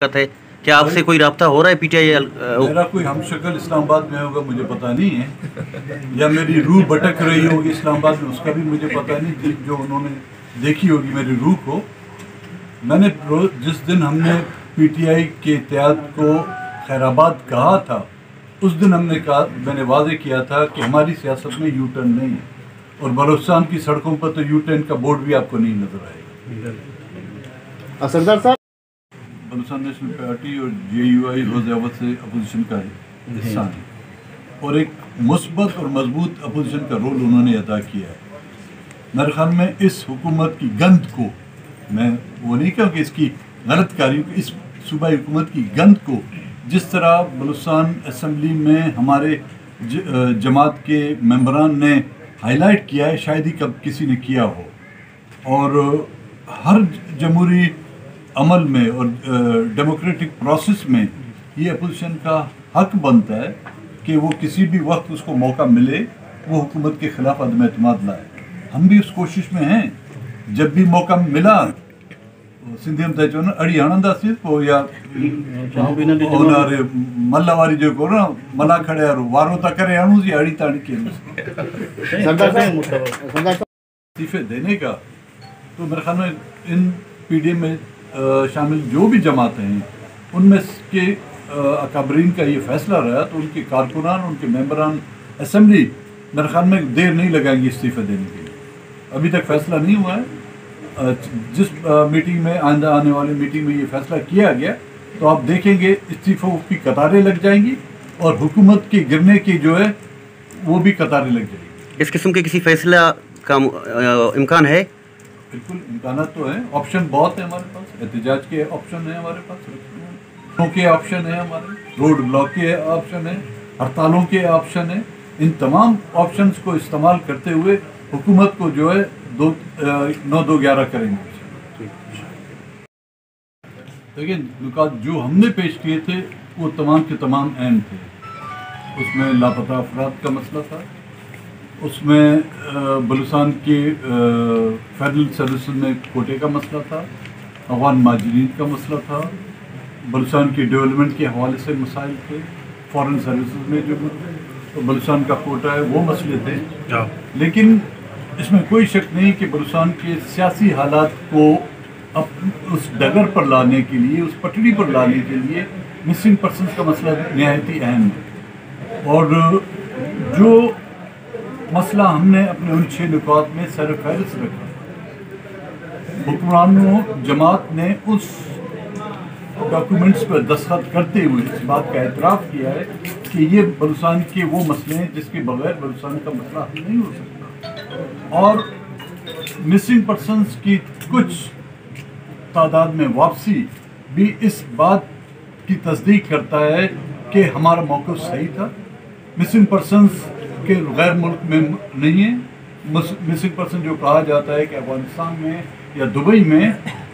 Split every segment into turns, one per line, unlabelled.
मुलाकात है, क्या आपसे कोई रब्ता हो रहा है पीटीआई?
मेरा कोई हम शक्ल इस्लामाबाद में होगा मुझे पता नहीं है, या मेरी रूह भटक रही होगी इस्लामाबाद में, उसका भी मुझे पता नहीं। जो उन्होंने देखी होगी मेरी रूह को, मैंने जिस दिन हमने पीटीआई के इत्तेहाद को खैराबाद कहा था, उस दिन मैंने वादे किया था कि हमारी सियासत में यू टर्न नहीं है, और बलूचिस्तान की सड़कों पर तो यू टर्न का बोर्ड भी आपको नहीं नजर आएगा।
सरदार साहब,
बलूचिस्तान नेशनल पार्टी और JUI रोज़ अव्वल से अपोजिशन का हिस्सा है, और एक मुस्बत और मजबूत अपोजिशन का रोल उन्होंने अदा किया है। मेरे ख्याल में इस हुकूमत की गंद को, मैं वो नहीं कहूँ कि इसकी गलत कार्यों को, इस सूबाई हुकूमत की गंद को जिस तरह बलूचिस्तान असम्बली में हमारे जमात के मेंबरान ने हाईलाइट किया है, शायद ही कब किसी ने किया हो। और हर जमहूरी अमल में और डेमोक्रेटिक प्रोसेस में ये अपोजिशन का हक बनता है कि वो किसी भी वक्त उसको मौका मिले वो हुकूमत के खिलाफ अदम एतमाद लाए। हम भी उस कोशिश में हैं। जब भी मौका मिला सिंधी हम चो न अड़ी हणंदासीं पोइ या उन मल्लावारी जो को न मना खड़े वारो था करे हणूंसीं अड़ी ताड़ी के इस्तीफे देने का। तो मेरे ख्याल में इन PDM में शामिल जो भी जमातें हैं उनमें के अकाबरीन का ये फैसला रहा, तो उनके कारकुनान, उनके मेंबरान असम्बली मेरे ख्याल में देर नहीं लगाएंगे इस्तीफे देने के लिए। अभी तक फैसला नहीं हुआ है। जिस मीटिंग में आने वाली मीटिंग में ये फैसला किया गया, तो आप देखेंगे इस्तीफों की कतारें लग जाएंगी और हुकूमत के गिरने की जो है वो भी कतारें लग जाएंगी।
इस किस्म के किसी फैसला का इम्कान है?
बिल्कुल इम्कान तो है, ऑप्शन बहुत है हमारे पास। एहतजाज के ऑप्शन है हमारे पास, के ऑप्शन है हमारे, रोड ब्लॉक के ऑप्शन है, हड़तालों के ऑप्शन है। इन तमाम ऑप्शंस को इस्तेमाल करते हुए हुकूमत को जो है 9-2-11 करेंगे। लेकिन नुकात जो हमने पेश किए थे वो तमाम के तमाम अहम थे। उसमें लापता अफराद का मसला था, उसमें बलूचिस्तान के फेडरल सर्विस में कोटे का मसला था, अफगान माजरीन का मसला था, बलूचिस्तान के डेवलपमेंट के हवाले से मसाइल थे, फॉरेन सर्विसेज में जो तो बलूचिस्तान का कोटा है वो मसले थे। लेकिन इसमें कोई शक नहीं कि बलूचिस्तान के सियासी हालात को अब उस डगर पर लाने के लिए, उस पटड़ी पर लाने के लिए मिसिंग पर्सनस का मसला निहायत ही अहम है। और जो मसला हमने अपने उन 6 नुकात में सर फहरिस्त रखा, हुक्मरानों जमात ने उस डॉक्यूमेंट्स पर दस्तखत करते हुए इस बात का एतराफ़ किया है कि ये बलूचिस्तान के वो मसले हैं जिसके बगैर बलूचिस्तान का मसला हल नहीं हो सकता। और मिसिंग पर्सनस की कुछ तादाद में वापसी भी इस बात की तस्दीक करता है कि हमारा मौक़िफ़ सही था। मिसिंग पर्सनस के गैर मुल्क में नहीं है, मिसिंग पर्सन जो कहा जाता है कि अफगानिस्तान में या दुबई में,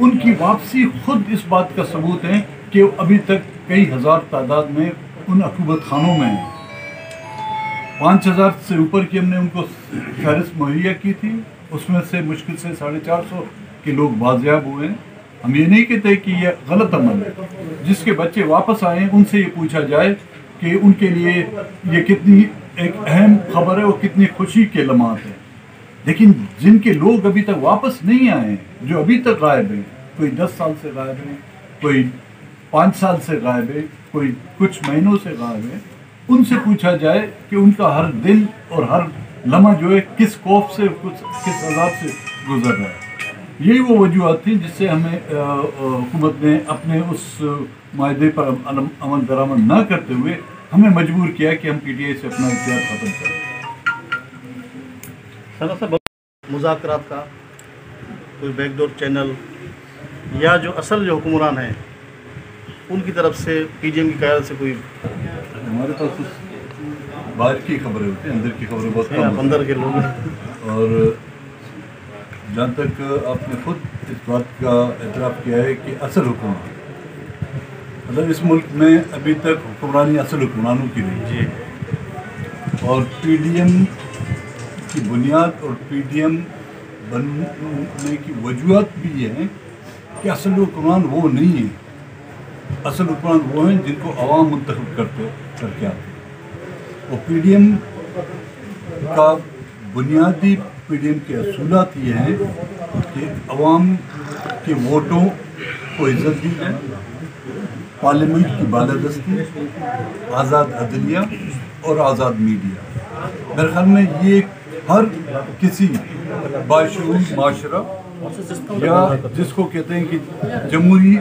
उनकी वापसी खुद इस बात का सबूत है कि अभी तक कई हज़ार तादाद में उन हुकूमत खानों में हैं। 5000 से ऊपर की हमने उनको फहरिस्त मुहैया की थी, उसमें से मुश्किल से 450 के लोग बाजियाब हुए हैं। हम ये नहीं कहते कि ये गलत अमल है। जिसके बच्चे वापस आए उनसे ये पूछा जाए कि उनके लिए ये कितनी एक अहम खबर है और कितनी खुशी के लम्हात हैं। लेकिन जिनके लोग अभी तक वापस नहीं आए हैं, जो अभी तक गायब हैं, कोई 10 साल से गायब हैं, कोई 5 साल से गायब है, कोई कुछ महीनों से गायब है, उनसे पूछा जाए कि उनका हर दिन और हर लम्हा जो है किस खौफ से, किस अज़ाब से गुजर रहा है। यही वो वजूहत थी जिससे हमें हुकूमत ने अपने उस मायदे पर अमल दरामद न करते हुए हमें मजबूर किया कि हम PTI से अपना इख्तियार ख़त्म करें।
मुज़ाकरात का कोई बैकडोर चैनल या जो असल जो हुक्मरान हैं उनकी तरफ से PGM की क़यादत से कोई?
हमारे पास बाहर की खबरें होती हैं, अंदर की खबरें बहुत कम,
अंदर के लोग हैं।
और जहाँ तक आपने खुद इस बात का एतराफ़ किया है कि असल हुकूमत, मतलब इस मुल्क में अभी तक हुक्मरानी असल हुक्मरानों की रही है, और PDM की बुनियाद और PDM बनने की वजूहत भी ये हैं कि असल हुक्मरान वो नहीं है। اصل حکمران وہ ہیں جن کو عوام منتخب کر کے آتے ہیں. اور پی ڈی ایم کا بنیادی پی ڈی ایم کے اصولات یہ ہیں کہ عوام کے ووٹوں کو عزت دی جائے، پارلیمنٹ کی بالادستی، آزاد عدلیہ اور آزاد میڈیا. میرے خیال میں یہ ہر کسی باشعور معاشرہ یا جس کو کہتے ہیں کہ جمہوری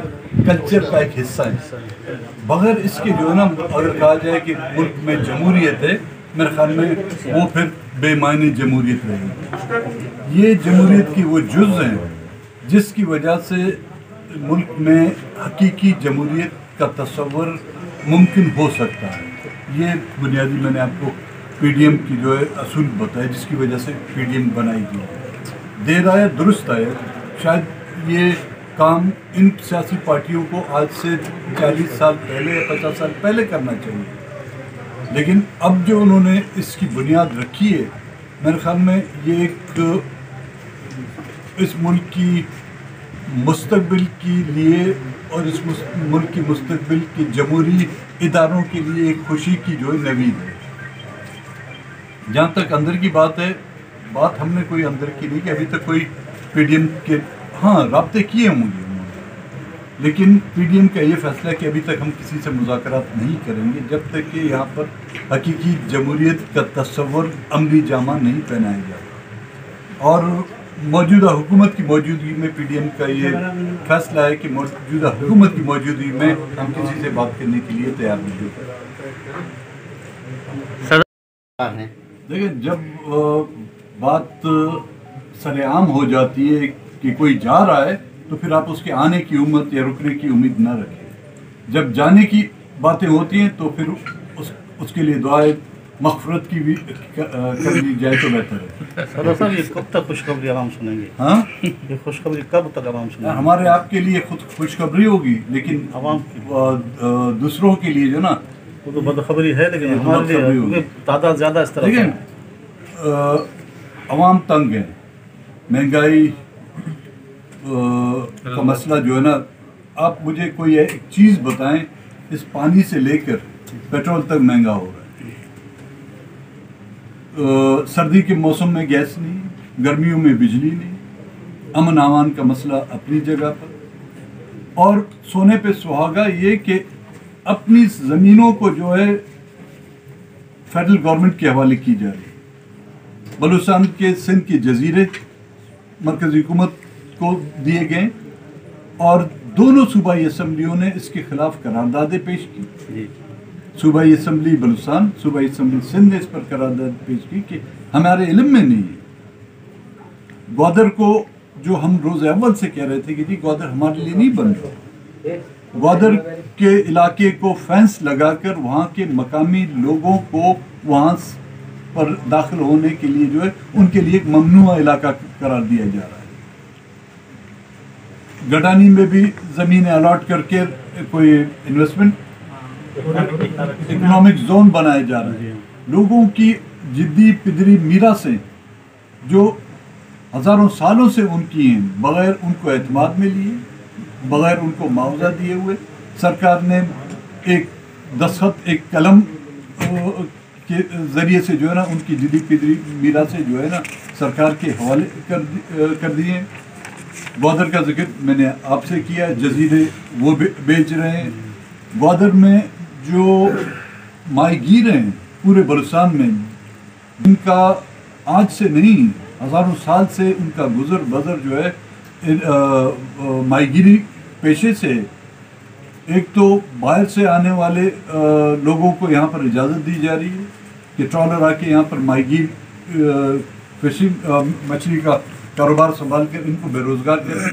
کلچر کا ایک حصہ ہے. بغیر اس کے جو ہے نا اگر کہا جائے کہ ملک میں جمہوریت ہے، میرے خیال میں وہ پھر بے معنی جمہوریت رہے گی. یہ جمہوریت کی وہ جز ہیں جس کی وجہ سے ملک میں حقیقی جمہوریت کا تصور ممکن ہو سکتا ہے. یہ بنیادی میں نے آپ کو پی ڈی ایم کی جو ہے اصول بتایا جس کی وجہ سے پی ڈی ایم بنائی گئی. دیر آیا درست آیا. شاید یہ کام ان سیاسی پارٹیوں کو آج سے 40 سال پہلے یا 50 سال پہلے کرنا چاہیے، لیکن اب جو انہوں نے اس کی بنیاد رکھی ہے، میرے خیال میں یہ ایک اس ملک کی مستقبل کے لیے اور اس ملک کی مستقبل کے جمہوری اداروں کے لیے ایک خوشی کی جو ہے نوید ہے. جہاں تک اندر کی بات ہے، بات ہم نے کوئی اندر کی نہیں کہ ابھی تک کوئی پی ڈی ایم کے رابطے کیے ہوں گے، لیکن پی ڈی ایم کا یہ فیصلہ ہے کہ ابھی تک ہم کسی سے مذاکرات نہیں کریں گے جب تک کہ یہاں پر حقیقی جمہوریت کا تصور عملی جامہ نہیں پہنایا جاتا. اور موجودہ حکومت کی موجودگی میں پی ڈی ایم کا یہ فیصلہ ہے کہ موجودہ حکومت کی موجودگی میں ہم کسی سے بات کرنے کے لیے تیار نہیں ہوتے. دیکھیں، جب بات سر عام ہو جاتی ہے کہ کوئی جا رہا ہے تو پھر آپ اس کے آنے کی امید یا رکنے کی امید نہ رکھیں. جب جانے کی باتیں ہوتی ہیں تو پھر اس کے لیے دعائیں مغفرت کی بھی کر لی جائے تو بہتر ہے.
سر صاحب، یہ کب تک خوشخبری عوام سنیں گے؟
ہاں،
یہ خوشخبری کب تک عوام سنیں گے؟
ہمارے آپ کے لیے خود خوشخبری ہوگی، لیکن
عوام
دوسروں کے لیے جو نا
وہ تو بدخبری ہے، لیکن ہمارے لیے تعداد زیادہ اس طرح.
لیکن عوام تنگ ہے، مہنگائی کا مسئلہ جو ہے نا، آپ مجھے کوئی ایک چیز بتائیں، اس پانی سے لے کر پیٹرول تک مہنگا ہو رہا ہے. سردی کے موسم میں گیس نہیں، گرمیوں میں بجلی نہیں، امن امان کا مسئلہ اپنی جگہ پر. اور سونے پہ سہاگا یہ کہ اپنی زمینوں کو جو ہے فیڈرل گورنمنٹ کے حوالے کی جا رہی ہے. بلوچستان کے سندھ کے جزیرے مرکزی حکومت کو دیے گئے اور دونوں صوبائی اسمبلیوں نے اس کے خلاف قراردادیں پیش کی. صوبائی اسمبلی بلوچستان، صوبائی اسمبلی سندھ نے اس پر قرارداد پیش کی کہ ہمارے علم میں نہیں ہے. گوادر کو جو ہم روز اول سے کہہ رہے تھے کہ جی گوادر ہمارے لیے نہیں بن رہا، گوادر کے علاقے کو فینس لگا کر وہاں کے مقامی لوگوں کو وہاں پر داخل ہونے کے لیے جو ہے ان کے لیے ایک ممنوع علاقہ قرار دیا جا رہا ہے. گڈانی میں بھی زمینیں الاٹ کر کے کوئی انویسٹمنٹ اکنامک زون بنائے جا رہے ہیں. لوگوں کی جدی پدری میراثیں جو ہزاروں سالوں سے ان کی ہیں، بغیر ان کو اعتماد میں لیے، بغیر ان کو معاوضہ دیے ہوئے، سرکار نے ایک دستخط، ایک قلم کے ذریعے سے جو ہے نا ان کی جدی پدری میراثیں جو ہے نا سرکار کے حوالے کر دیے ہیں. گوادر کا ذکر میں نے آپ سے کیا، جزیرے وہ بیچ رہے ہیں. گوادر میں جو ماہی گیر ہیں پورے بلوچستان میں، ان کا آج سے نہیں ہزاروں سال سے ان کا گزر بسر جو ہے ماہی گیری پیشے سے. ایک تو باہر سے آنے والے لوگوں کو یہاں پر اجازت دی جا رہی ہے کہ ٹرالر آ کے یہاں پر ماہی گیر فشنگ مچھلی کا کاروبار سنبھال کر ان کو بے روزگار کریں.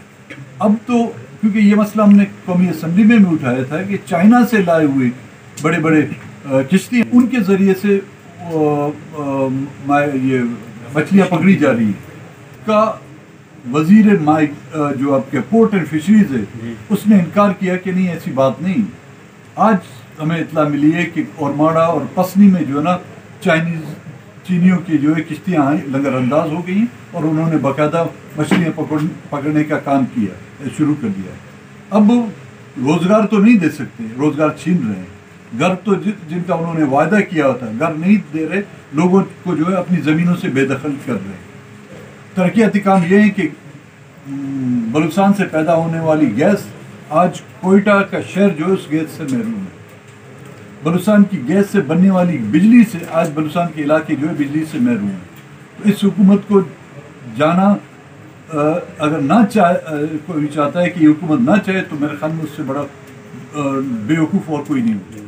اب تو کیونکہ یہ مسئلہ ہم نے قومی اسمبلی میں بھی اٹھایا تھا کہ چائنا سے لائے ہوئے بڑے بڑے کشتی ان کے ذریعے سے یہ مچھلیاں پکڑی جا رہی ہیں کا وزیر جو آپ کے پورٹ اینڈ فشریز ہے اس نے انکار کیا کہ نہیں ایسی بات نہیں. آج ہمیں اطلاع ملی ہے کہ اورماڑا اور پسنی میں جو ہے نا چینیوں کی جو ہے کشتیاں لنگر انداز ہو گئی اور انہوں نے باقاعدہ مچھلیاں پکڑنے کا کام کیا شروع کر دیا. اب रोजगार तो नहीं दे सकते, रोजगार छीन रहे हैं। घर तो जिनका उन्होंने वायदा किया होता घर नहीं दे रहे, लोगों को जो है अपनी ज़मीनों से बेदखल कर रहे हैं। तरक्याती काम ये है कि बलूचिस्तान से पैदा होने वाली गैस आज कोयटा का शहर जो है उस गैस से महरूम है। बलूचिस्तान की गैस से बनने वाली बिजली से आज बलूचिस्तान के इलाके जो है बिजली से महरूम है। तो इस हुकूमत को जाना अगर ना कोई चाहता है कि ये हुकूमत ना चाहे तो मेरे ख्याल में उससे बड़ा बेवकूफ़ और कोई नहीं होगा।